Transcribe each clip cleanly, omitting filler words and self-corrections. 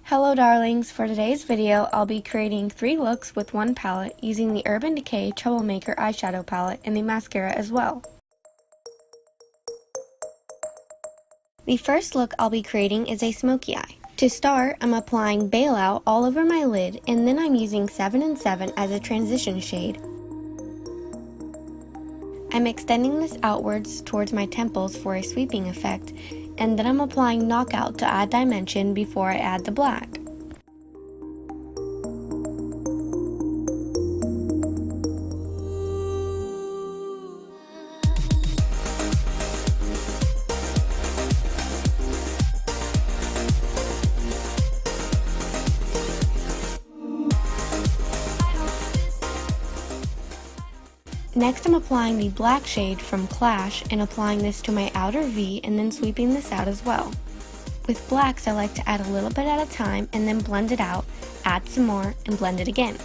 Hello darlings, for today's video I'll be creating 3 looks with one palette using the Urban Decay Troublemaker eyeshadow palette and the mascara as well. The first look I'll be creating is a Smokey Eye. To start, I'm applying Bailout all over my lid and then I'm using 7 and 7 as a transition shade. I'm extending this outwards towards my temples for a sweeping effect, and then I'm applying Knockout to add dimension before I add the black. Next, I'm applying the black shade from Clash and applying this to my outer V and then sweeping this out as well. With blacks, I like to add a little bit at a time and then blend it out, add some more, and blend it again.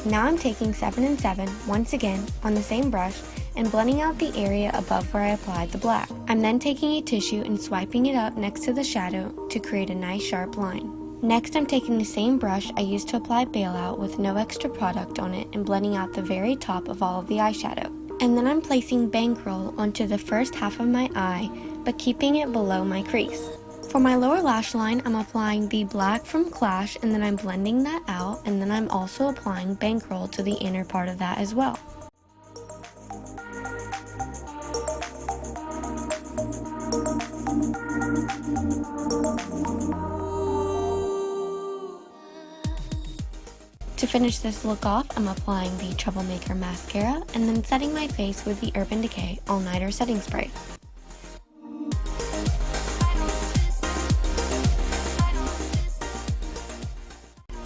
Now I'm taking 7 and 7, once again, on the same brush, and blending out the area above where I applied the black. I'm then taking a tissue and swiping it up next to the shadow to create a nice sharp line. Next, I'm taking the same brush I used to apply Bailout with no extra product on it and blending out the very top of all of the eyeshadow. And then I'm placing Bankroll onto the first half of my eye, but keeping it below my crease. For my lower lash line, I'm applying the black from Clash and then I'm blending that out, and then I'm also applying Bankroll to the inner part of that as well. To finish this look off, I'm applying the Troublemaker mascara and then setting my face with the Urban Decay All Nighter Setting Spray.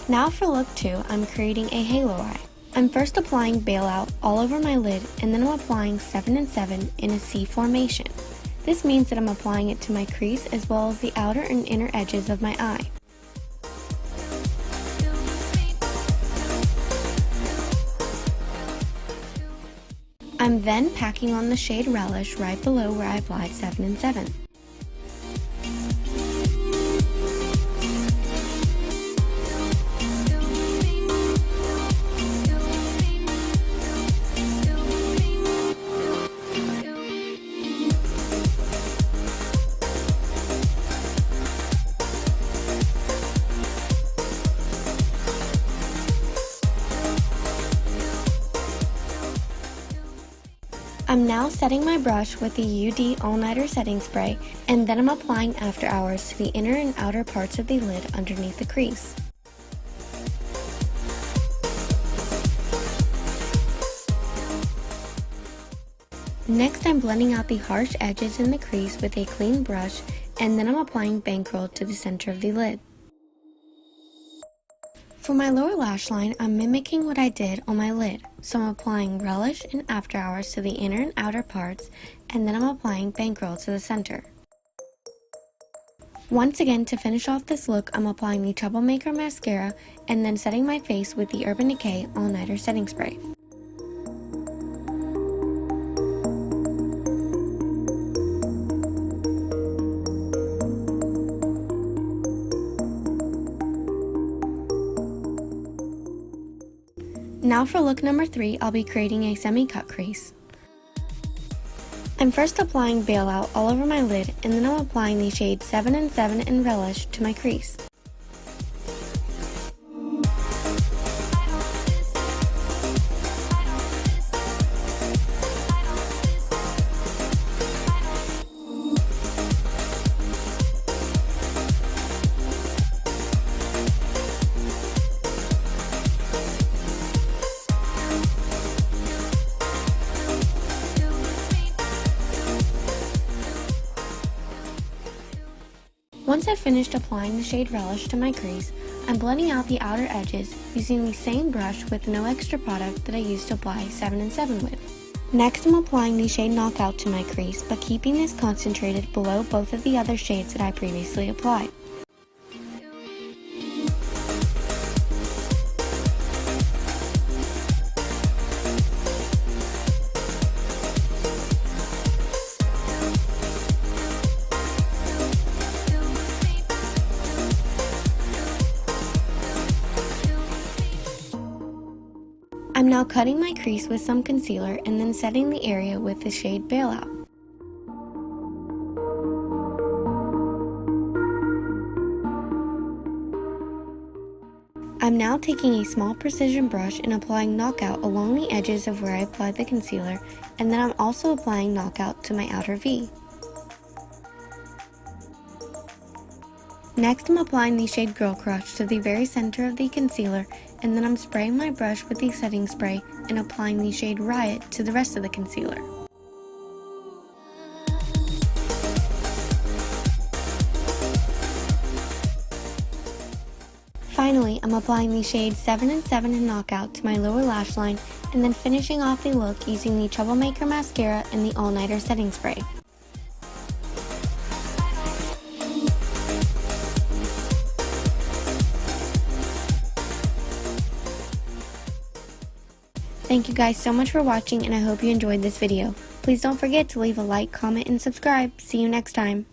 Now for look 2, I'm creating a halo eye. I'm first applying Bailout all over my lid and then I'm applying 7 and 7 in a C formation. This means that I'm applying it to my crease as well as the outer and inner edges of my eye. I'm then packing on the shade Relish right below where I applied 7 and 7. I'm now setting my brush with the UD All Nighter Setting Spray, and then I'm applying Afterhours to the inner and outer parts of the lid underneath the crease. Next, I'm blending out the harsh edges in the crease with a clean brush, and then I'm applying Bankroll to the center of the lid. For my lower lash line, I'm mimicking what I did on my lid, so I'm applying Relish and Afterhours to the inner and outer parts, and then I'm applying Bankroll to the center. Once again, to finish off this look, I'm applying the Troublemaker mascara and then setting my face with the Urban Decay All Nighter Setting Spray. Now for look number 3, I'll be creating a semi-cut crease. I'm first applying Bailout all over my lid and then I'm applying the shade 7 and 7 in Relish to my crease. Once I've finished applying the shade Relish to my crease, I'm blending out the outer edges using the same brush with no extra product that I used to apply 7 and 7 with. Next, I'm applying the shade Knockout to my crease, but keeping this concentrated below both of the other shades that I previously applied. I'm now cutting my crease with some concealer and then setting the area with the shade Bailout. I'm now taking a small precision brush and applying Knockout along the edges of where I applied the concealer, and then I'm also applying Knockout to my outer V. Next, I'm applying the shade Girl Crush to the very center of the concealer, and then I'm spraying my brush with the setting spray and applying the shade Riot to the rest of the concealer. Finally, I'm applying the shade 7 and 7 in Knockout to my lower lash line, and then finishing off the look using the Troublemaker mascara and the All Nighter setting spray. Thank you guys so much for watching, and I hope you enjoyed this video. Please don't forget to leave a like, comment, and subscribe. See you next time.